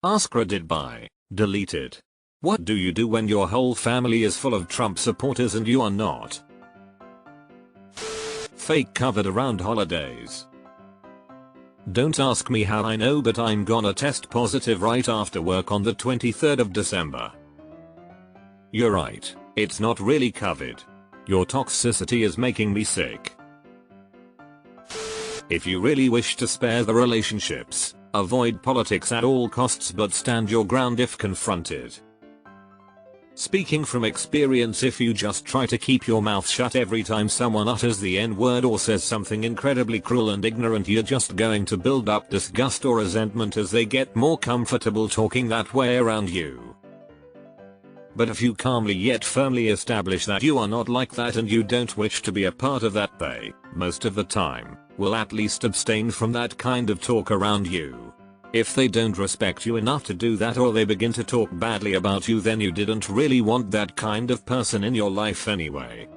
AskReddit by deleted. What do you do when your whole family is full of Trump supporters and you are not? Fake covered around holidays. Don't ask me how I know, but I'm gonna test positive right after work on the 23rd of December. You're right, it's not really COVID. Your toxicity is making me sick. If you really wish to spare the relationships, avoid politics at all costs but stand your ground if confronted. Speaking from experience, if you just try to keep your mouth shut every time someone utters the N-word or says something incredibly cruel and ignorant, you're just going to build up disgust or resentment as they get more comfortable talking that way around you. But if you calmly yet firmly establish that you are not like that and you don't wish to be a part of that, they, most of the time, will at least abstain from that kind of talk around you. If they don't respect you enough to do that, or they begin to talk badly about you, then you didn't really want that kind of person in your life anyway.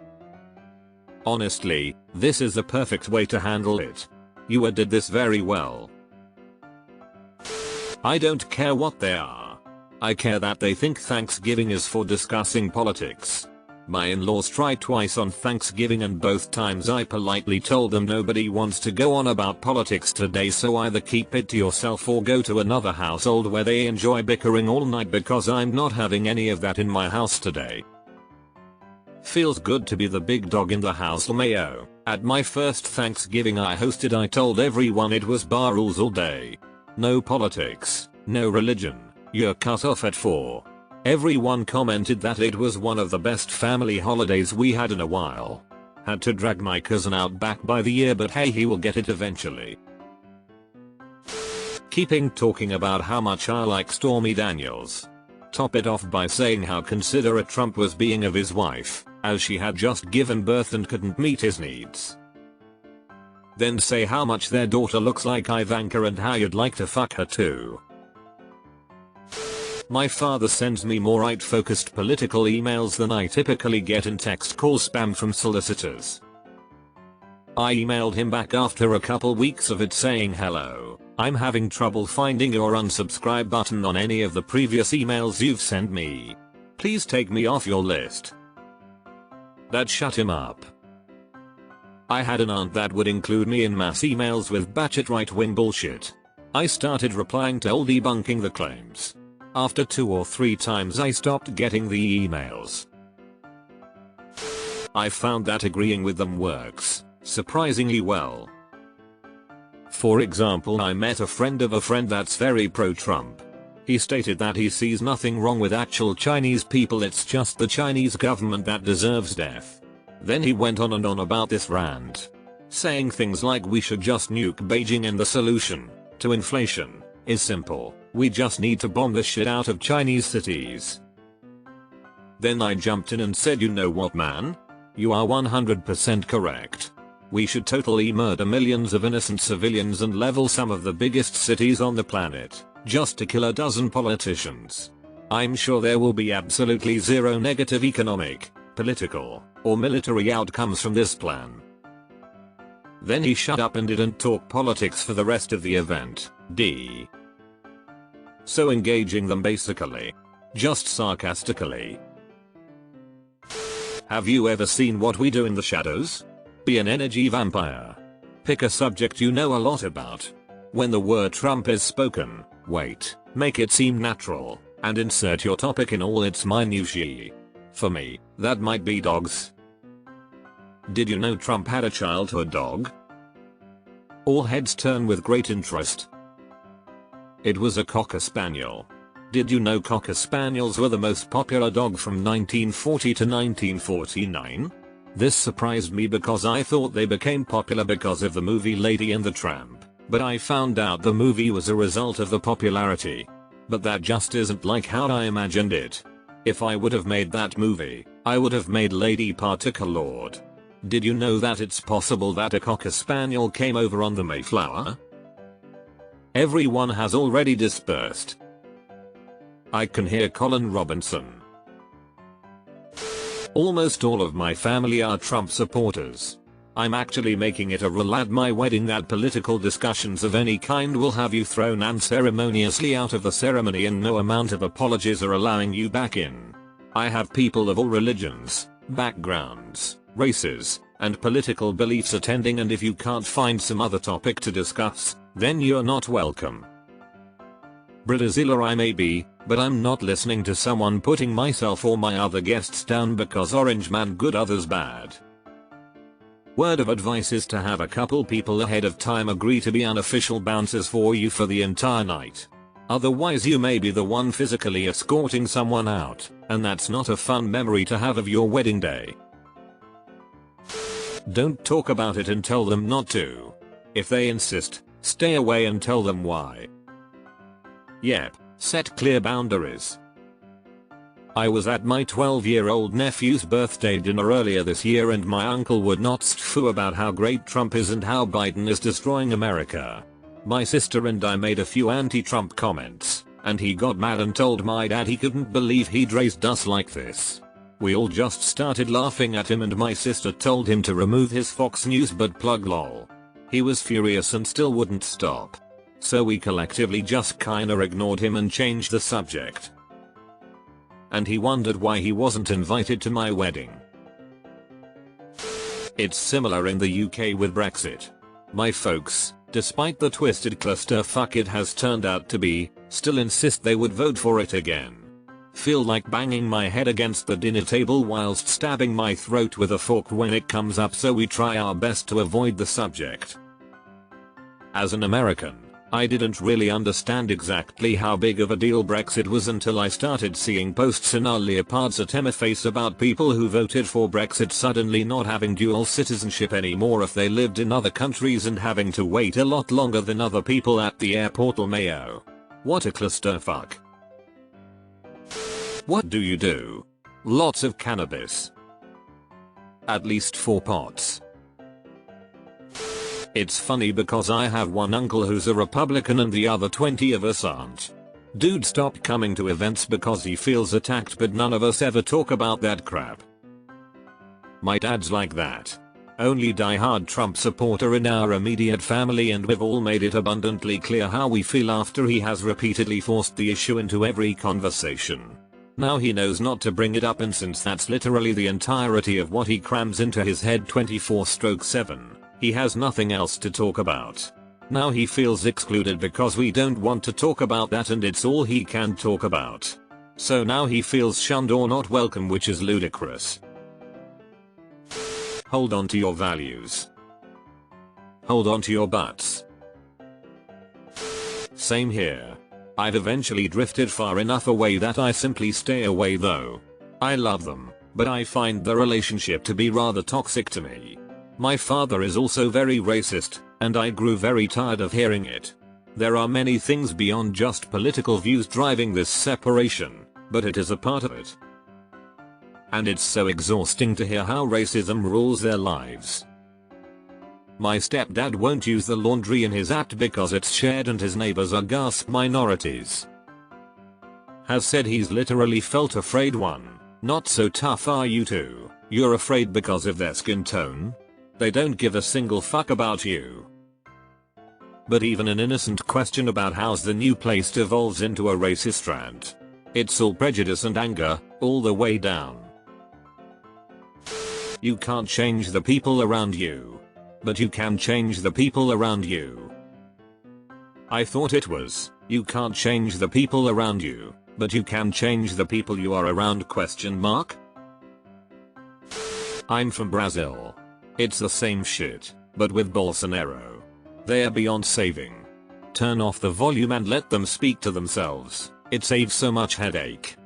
Honestly, this is the perfect way to handle it. You did this very well. I don't care what they are. I care that they think Thanksgiving is for discussing politics. My in-laws tried twice on Thanksgiving and both times I politely told them nobody wants to go on about politics today, so either keep it to yourself or go to another household where they enjoy bickering all night, because I'm not having any of that in my house today. Feels good to be the big dog in the house. Mayo. At my first Thanksgiving I hosted, I told everyone it was bar rules all day. No politics, no religion, you're cut off at 4. Everyone commented that it was one of the best family holidays we had in a while. Had to drag my cousin out back by the ear, but hey, he will get it eventually. Keeping talking about how much I like Stormy Daniels. Top it off by saying how considerate Trump was being of his wife, as she had just given birth and couldn't meet his needs. Then say how much their daughter looks like Ivanka and how you'd like to fuck her too. My father sends me more right-focused political emails than I typically get in text call spam from solicitors. I emailed him back after a couple weeks of it saying, hello, I'm having trouble finding your unsubscribe button on any of the previous emails you've sent me. Please take me off your list. That shut him up. I had an aunt that would include me in mass emails with batshit right-wing bullshit. I started replying to all, debunking the claims. After 2 or 3 times I stopped getting the emails. I found that agreeing with them works surprisingly well. For example, I met a friend of a friend that's very pro-Trump. He stated that he sees nothing wrong with actual Chinese people, it's just the Chinese government that deserves death. Then he went on and on about this rant, saying things like we should just nuke Beijing and the solution to inflation is simple. We just need to bomb the shit out of Chinese cities. Then I jumped in and said, you know what, man? You are 100% correct. We should totally murder millions of innocent civilians and level some of the biggest cities on the planet, just to kill a dozen politicians. I'm sure there will be absolutely zero negative economic, political, or military outcomes from this plan. Then he shut up and didn't talk politics for the rest of the event. So engaging them basically. Just sarcastically. Have you ever seen What We Do in the Shadows? Be an energy vampire. Pick a subject you know a lot about. When the word Trump is spoken, wait, make it seem natural, and insert your topic in all its minutiae. For me, that might be dogs. Did you know Trump had a childhood dog? All heads turn with great interest. It was a Cocker Spaniel. Did you know Cocker Spaniels were the most popular dog from 1940 to 1949? This surprised me because I thought they became popular because of the movie Lady and the Tramp, but I found out the movie was a result of the popularity. But that just isn't like how I imagined it. If I would have made that movie, I would have made Lady Particalord. Did you know that it's possible that a Cocker Spaniel came over on the Mayflower? Everyone has already dispersed. I can hear Colin Robinson. Almost all of my family are Trump supporters. I'm actually making it a rule at my wedding that political discussions of any kind will have you thrown unceremoniously out of the ceremony and no amount of apologies are allowing you back in. I have people of all religions, backgrounds, races, and political beliefs attending, and if you can't find some other topic to discuss, then you're not welcome. Braziller I may be, but I'm not listening to someone putting myself or my other guests down because orange man good others bad. Word of advice is to have a couple people ahead of time agree to be unofficial bouncers for you for the entire night. Otherwise you may be the one physically escorting someone out, and that's not a fun memory to have of your wedding day. Don't talk about it and tell them not to. If they insist, stay away and tell them why. Yep, set clear boundaries. I was at my 12-year-old nephew's birthday dinner earlier this year and my uncle would not stfoo about how great Trump is and how Biden is destroying America. My sister and I made a few anti-Trump comments, and he got mad and told my dad he couldn't believe he'd raised us like this. We all just started laughing at him and my sister told him to remove his Fox News butt plug lol. He was furious and still wouldn't stop. So we collectively just kinda ignored him and changed the subject. And he wondered why he wasn't invited to my wedding. It's similar in the UK with Brexit. My folks, despite the twisted clusterfuck it has turned out to be, still insist they would vote for it again. Feel like banging my head against the dinner table whilst stabbing my throat with a fork when it comes up, so we try our best to avoid the subject. As an American, I didn't really understand exactly how big of a deal Brexit was until I started seeing posts in our leopards at Face about people who voted for Brexit suddenly not having dual citizenship anymore if they lived in other countries and having to wait a lot longer than other people at the airport. Mayo. What a clusterfuck. What do you do? Lots of cannabis. At least 4 pots. It's funny because I have one uncle who's a Republican and the other 20 of us aren't. Dude stopped coming to events because he feels attacked, but none of us ever talk about that crap. My dad's like that. Only die-hard Trump supporter in our immediate family, and we've all made it abundantly clear how we feel after he has repeatedly forced the issue into every conversation. Now he knows not to bring it up, and since that's literally the entirety of what he crams into his head 24/7, he has nothing else to talk about. Now he feels excluded because we don't want to talk about that and it's all he can talk about. So now he feels shunned or not welcome, which is ludicrous. Hold on to your values. Hold on to your butts. Same here. I've eventually drifted far enough away that I simply stay away though. I love them, but I find the relationship to be rather toxic to me. My father is also very racist, and I grew very tired of hearing it. There are many things beyond just political views driving this separation, but it is a part of it. And it's so exhausting to hear how racism rules their lives. My stepdad won't use the laundry in his apt because it's shared and his neighbors are gasp minorities. Has said he's literally felt afraid. One, not so tough are you two, you're afraid because of their skin tone? They don't give a single fuck about you. But even an innocent question about how's the new place devolves into a racist rant. It's all prejudice and anger, all the way down. You can't change the people around you. But you can change the people around you. I thought it was, you can't change the people around you, but you can change the people you are around ? I'm from Brazil. It's the same shit, but with Bolsonaro. They're beyond saving. Turn off the volume and let them speak to themselves, it saves so much headache.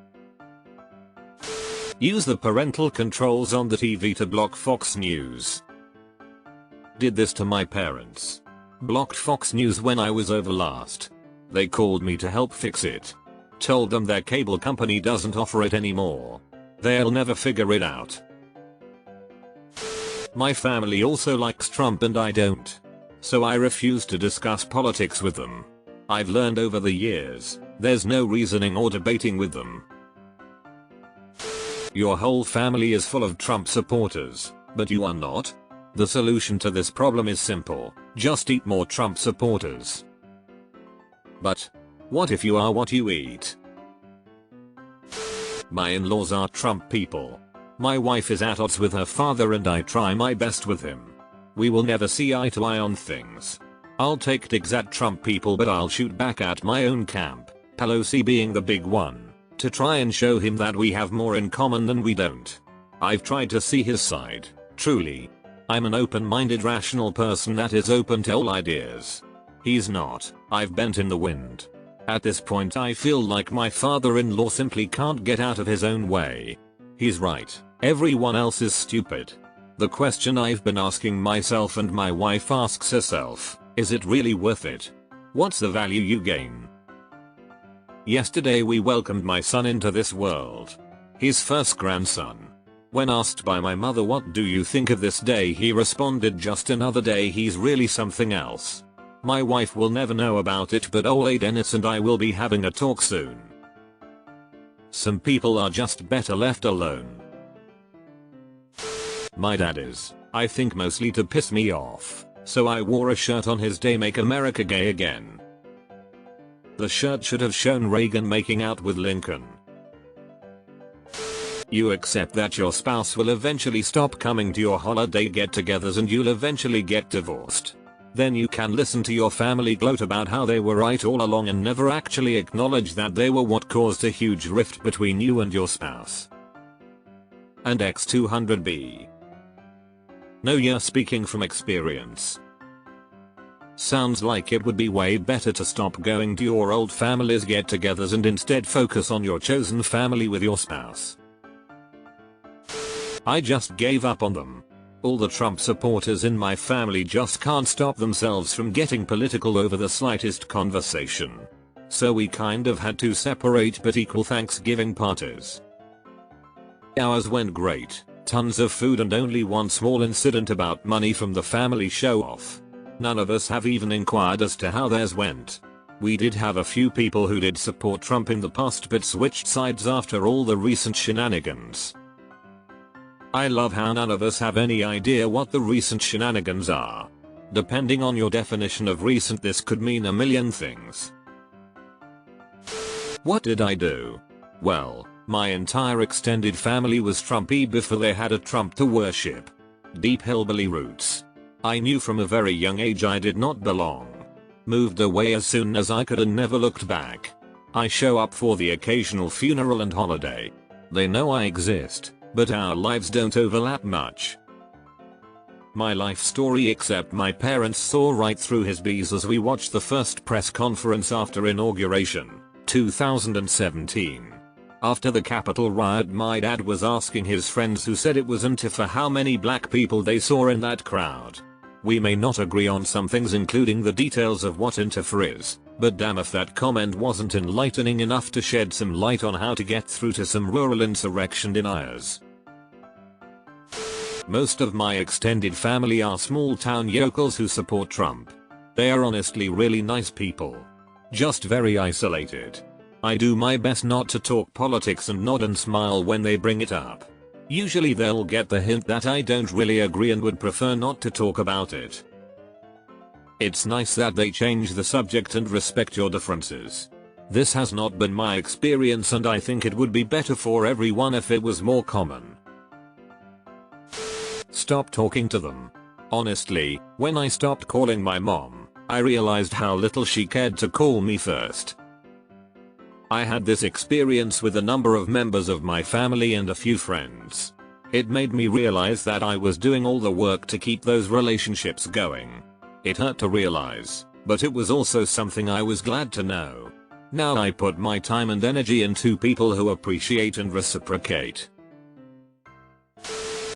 Use the parental controls on the TV to block Fox News. Did this to my parents. Blocked Fox News when I was over last. They called me to help fix it. Told them their cable company doesn't offer it anymore. They'll never figure it out. My family also likes Trump and I don't. So I refuse to discuss politics with them. I've learned over the years, there's no reasoning or debating with them. Your whole family is full of Trump supporters, but you are not? The solution to this problem is simple, just eat more Trump supporters. But what if you are what you eat? My in-laws are Trump people. My wife is at odds with her father and I try my best with him. We will never see eye to eye on things. I'll take digs at Trump people but I'll shoot back at my own camp, Pelosi being the big one, to try and show him that we have more in common than we don't. I've tried to see his side, truly. I'm an open-minded rational person that is open to all ideas. He's not. I've bent in the wind. At this point I feel like my father-in-law simply can't get out of his own way. He's right. Everyone else is stupid. The question I've been asking myself and my wife asks herself, is it really worth it? What's the value you gain? Yesterday we welcomed my son into this world. His first grandson. When asked by my mother what do you think of this day, he responded, just another day, he's really something else. My wife will never know about it but old Dennis and I will be having a talk soon. Some people are just better left alone. My dad is, I think mostly to piss me off, so I wore a shirt on his day, Make America Gay Again. The shirt should have shown Reagan making out with Lincoln. You accept that your spouse will eventually stop coming to your holiday get-togethers and you'll eventually get divorced. Then you can listen to your family gloat about how they were right all along and never actually acknowledge that they were what caused a huge rift between you and your spouse. And X200B. No, you're speaking from experience. Sounds like it would be way better to stop going to your old family's get-togethers and instead focus on your chosen family with your spouse. I just gave up on them. All the Trump supporters in my family just can't stop themselves from getting political over the slightest conversation. So we kind of had two separate but equal Thanksgiving parties. Ours went great, tons of food and only one small incident about money from the family show off. None of us have even inquired as to how theirs went. We did have a few people who did support Trump in the past but switched sides after all the recent shenanigans. I love how none of us have any idea what the recent shenanigans are. Depending on your definition of recent, this could mean a million things. What did I do? Well, my entire extended family was Trumpy before they had a Trump to worship. Deep hillbilly roots. I knew from a very young age I did not belong. Moved away as soon as I could and never looked back. I show up for the occasional funeral and holiday. They know I exist, but our lives don't overlap much. My life story, except my parents saw right through his BS as we watched the first press conference after inauguration, 2017. After the Capitol riot, my dad was asking his friends who said it was Antifa how many black people they saw in that crowd. We may not agree on some things, including the details of what Antifa is, but damn if that comment wasn't enlightening enough to shed some light on how to get through to some rural insurrection deniers. Most of my extended family are small town yokels who support Trump. They are honestly really nice people. Just very isolated. I do my best not to talk politics and nod and smile when they bring it up. Usually they'll get the hint that I don't really agree and would prefer not to talk about it. It's nice that they change the subject and respect your differences. This has not been my experience and I think it would be better for everyone if it was more common. Stop talking to them. Honestly, when I stopped calling my mom, I realized how little she cared to call me first. I had this experience with a number of members of my family and a few friends. It made me realize that I was doing all the work to keep those relationships going. It hurt to realize, but it was also something I was glad to know. Now I put my time and energy into people who appreciate and reciprocate.